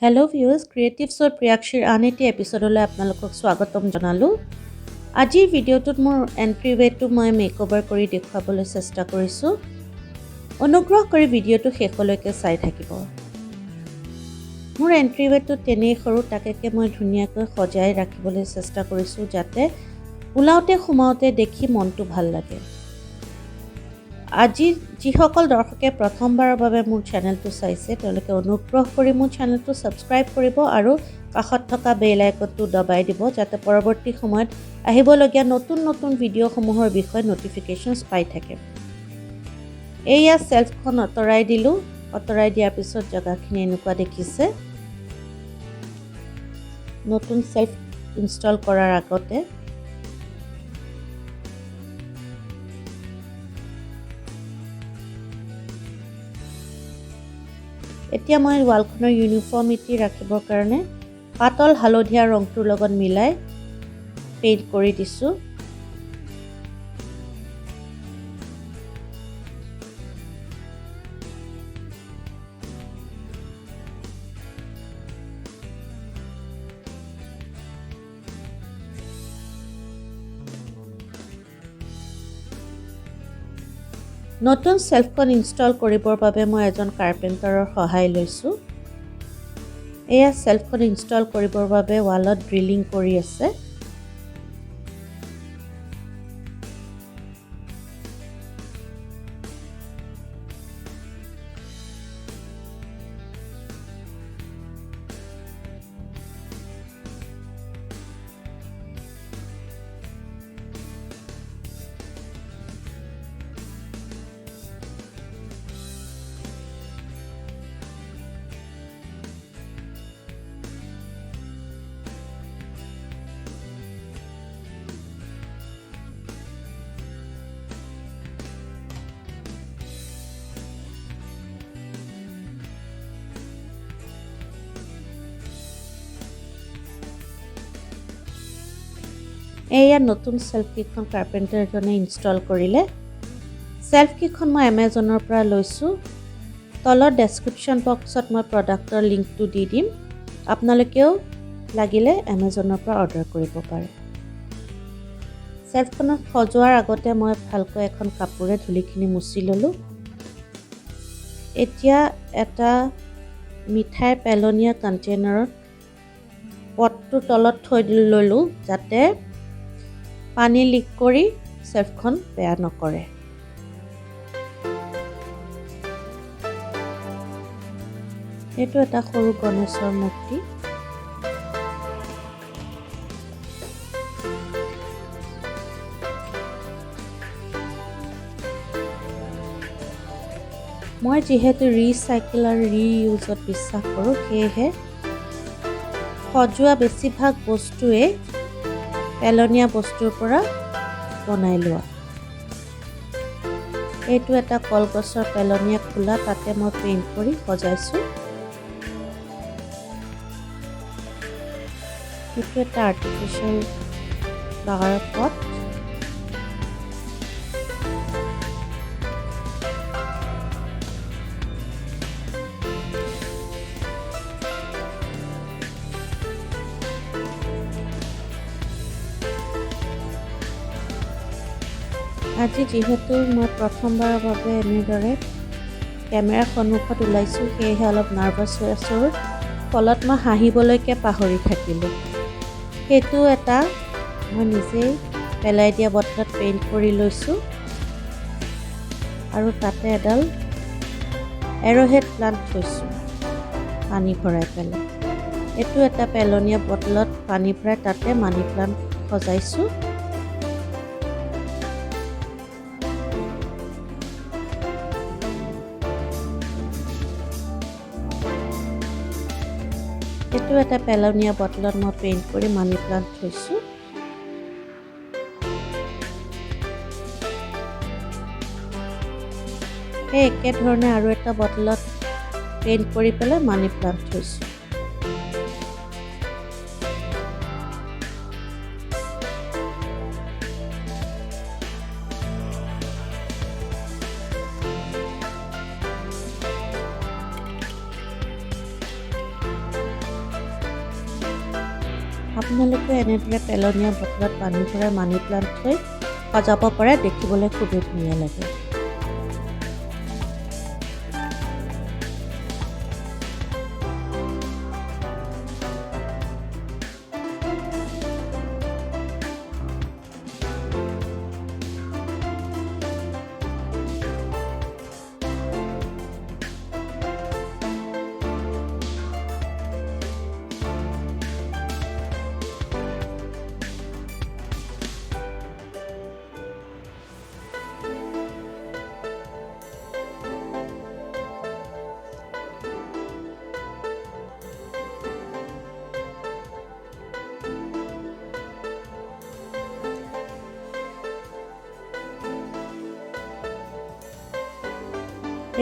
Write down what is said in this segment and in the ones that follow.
Hello' viewers, ক্ৰিয়েটিভছৰ প্ৰিয়াক্ষীৰ আন এটি এপিছডলৈ আপোনালোকক স্বাগতম জনালোঁ। আজিৰ ভিডিঅ'টোত মোৰ এণ্ট্ৰিৱেটো মই মেকঅভাৰ কৰি দেখুৱাবলৈ চেষ্টা কৰিছোঁ। অনুগ্ৰহ কৰি ভিডিঅ'টো শেষলৈকে চাই থাকিব। মোৰ এণ্ট্ৰিৱেটো তেনেই সৰু, তাকে মই ধুনীয়াকৈ সজাই ৰাখিবলৈ চেষ্টা কৰিছোঁ যাতে ওলাওঁতে সোমাওঁতে দেখি মনটো ভাল লাগে। আজি যিসকল দৰ্শকে প্ৰথমবাৰৰ বাবে মোৰ চেনেলটো চাইছে তেওঁলোকে অনুগ্ৰহ কৰি মোৰ চেনেলটো ছাবস্ক্ৰাইব কৰিব আৰু কাষত থকা বেল আইকনটো দবাই দিব যাতে পৰৱৰ্তী সময়ত আহিবলগীয়া নতুন ভিডিঅ'সমূহৰ বিষয়ে নটিফিকেশ্যনছ পাই থাকে। এইয়া চেল্ফখন আঁতৰাই দিলোঁ। আঁতৰাই দিয়াৰ পিছত জেগাখিনি এনেকুৱা দেখিছে। নতুন চেল্ফ ইনষ্টল কৰাৰ আগতে এতিয়া মই ৱালখনৰ ইউনিফৰ্মিটি ৰাখিবৰ কাৰণে পাতল হালধীয়া ৰংটোৰ লগত মিলাই পেইণ্ট কৰি দিছোঁ। নতুন চেল্ফখন ইনষ্টল কৰিবৰ বাবে মই এজন কাৰ্পেণ্টাৰৰ সহায় লৈছোঁ। এয়া চেল্ফখন ইনষ্টল কৰিবৰ বাবে ৱালত ড্ৰিলিং কৰি আছে। এয়া নতুন চেল্ফকেইখন কাৰ্পেণ্টাৰজনে ইনষ্টল কৰিলে। চেল্ফকেইখন মই এমাজনৰ পৰা লৈছোঁ। তলত ডেছক্ৰিপশ্যন বক্সত মই প্ৰডাক্টৰ লিংকটো দি দিম। আপোনালোকেও লাগিলে এমাজনৰ পৰা অৰ্ডাৰ কৰিব পাৰে। চেল্ফখনত সজোৱাৰ আগতে মই ভালকৈ এখন কাপোৰে ধূলিখিনি মুচি ল'লোঁ। এতিয়া এটা মিঠাই পেলনীয়া কণ্টেইনাৰত পটটো তলত থৈ ল'লোঁ যাতে পানী লিক কৰি চেল্ফখন বেয়া নকৰে। এইটো এটা সৰু গণেশৰ মূৰ্তি। মই যিহেতু ৰিচাইকেল আৰু ৰিইউজত বিশ্বাস কৰোঁ, সেয়েহে সজোৱা বেছিভাগ বস্তুৱে পেলনীয়া বস্তুৰ পৰা বনাই লোৱা। এইটো এটা কলগছৰ পেলনীয়া খোলা, তাতে মই পেইণ্ট কৰি সজাইছোঁ। এইটো এটা আৰ্টিফিচিয়েল ফ্লাৱাৰ পট। আজি যিহেতু মই প্ৰথমবাৰৰ বাবে এনেদৰে কেমেৰাৰ সন্মুখত ওলাইছোঁ, সেয়েহে অলপ নাৰ্ভাছ হৈ আছোঁ। ফলত মই হাঁহিবলৈকে পাহৰি থাকিলোঁ। সেইটো এটা মই নিজেই পেলাই দিয়া বটলত পেইণ্ট কৰি লৈছোঁ আৰু তাতে এডাল এৰ'হেড প্লাণ্ট থৈছোঁ পানী ভৰাই পেলাই। এইটো এটা পেলনীয়া বটলত পানী ভৰাই তাতে মানি প্লাণ্ট সজাইছোঁ। এইটো এটা পেলনীয়া বটলত মই পেইণ্ট কৰি মানি প্লাণ্ট থৈছোঁ। সেই একেধৰণে আৰু এটা বটলত পেইণ্ট কৰি পেলাই মানি প্লাণ্ট থৈছোঁ। আপোনালোকে এনেদৰে পেলনীয়া বটলত পানী ভৰাই মানি প্লাণ্ট থৈ সজাব পাৰে, দেখিবলৈ খুবেই ধুনীয়া লাগে।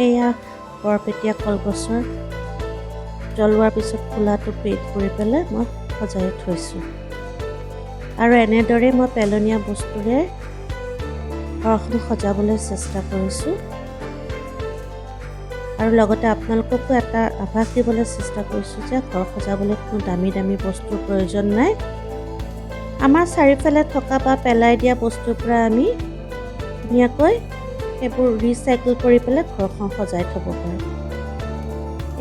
এয়া বৰপেটীয়া কলগছৰ জ্বলোৱাৰ পিছত খোলাটো পেইণ্ট কৰি পেলাই মই সজাই থৈছোঁ। আৰু এনেদৰে মই পেলনীয়া বস্তুৰে ঘৰখন সজাবলৈ চেষ্টা কৰিছোঁ। আৰু লগতে আপোনালোককো এটা আভাস দিবলৈ চেষ্টা কৰিছোঁ যে ঘৰ সজাবলৈ কোনো দামী দামী বস্তুৰ প্ৰয়োজন নাই। আমাৰ চাৰিওফালে থকা বা পেলাই দিয়া বস্তুৰ পৰা আমি ধুনীয়াকৈ সেইবোৰ ৰিচাইকেল কৰি পেলাই ঘৰখন সজাই থ'ব পাৰোঁ।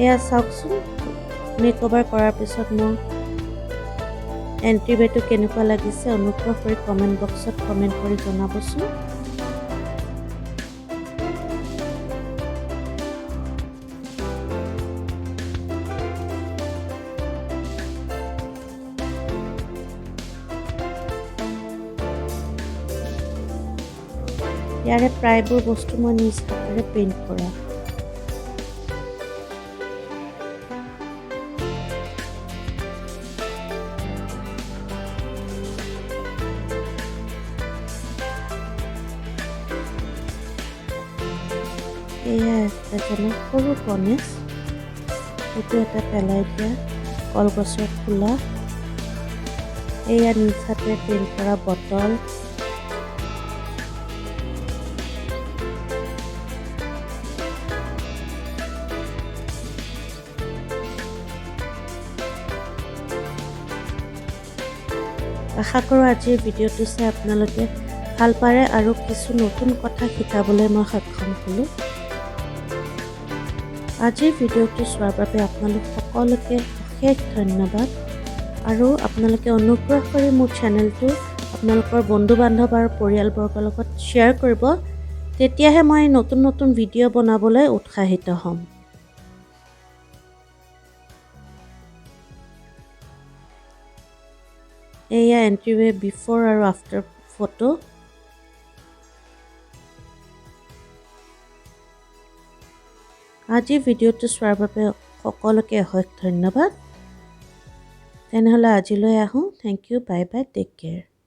এয়া চাওকচোন, মেকঅভাৰ কৰাৰ পিছত মোৰ এণ্ট্ৰিৱেটো কেনেকুৱা লাগিছে অনুগ্ৰহ কৰি কমেণ্ট বক্সত কমেণ্ট কৰি জনাবচোন। ইয়াৰে প্ৰায়বোৰ বস্তু মই নিজ হাতেৰে পেইণ্ট কৰা। এয়া এজনৰ সৰু গণেশ, এইটো এটা পেলাই দিয়া কলগছৰ খোলা। এয়া নিজ হাতেৰে পেইণ্ট কৰা বটল। আশা কৰোঁ আজিৰ ভিডিঅ'টো চাই আপোনালোকে ভাল পাৰে আৰু কিছু নতুন কথা শিকাবলৈ মই সক্ষম হ'লোঁ। আজিৰ ভিডিঅ'টো চোৱাৰ বাবে আপোনালোক সকলোকে অশেষ ধন্যবাদ। আৰু আপোনালোকে অনুগ্ৰহ কৰি মোৰ চেনেলটো আপোনালোকৰ বন্ধু বান্ধৱ আৰু পৰিয়ালবৰ্গৰ লগত শ্বেয়াৰ কৰিব, তেতিয়াহে মই নতুন নতুন ভিডিঅ' বনাবলৈ উৎসাহিত হ'ম। এয়া এণ্ট্ৰিৱে বিফৰ আৰু আফটাৰ ফটো। আজিৰ ভিডিঅ'টো চোৱাৰ বাবে সকলোকে অশেষ ধন্যবাদ। তেনেহ'লে আজিলৈ আহোঁ। Thank you, bye bye, take care.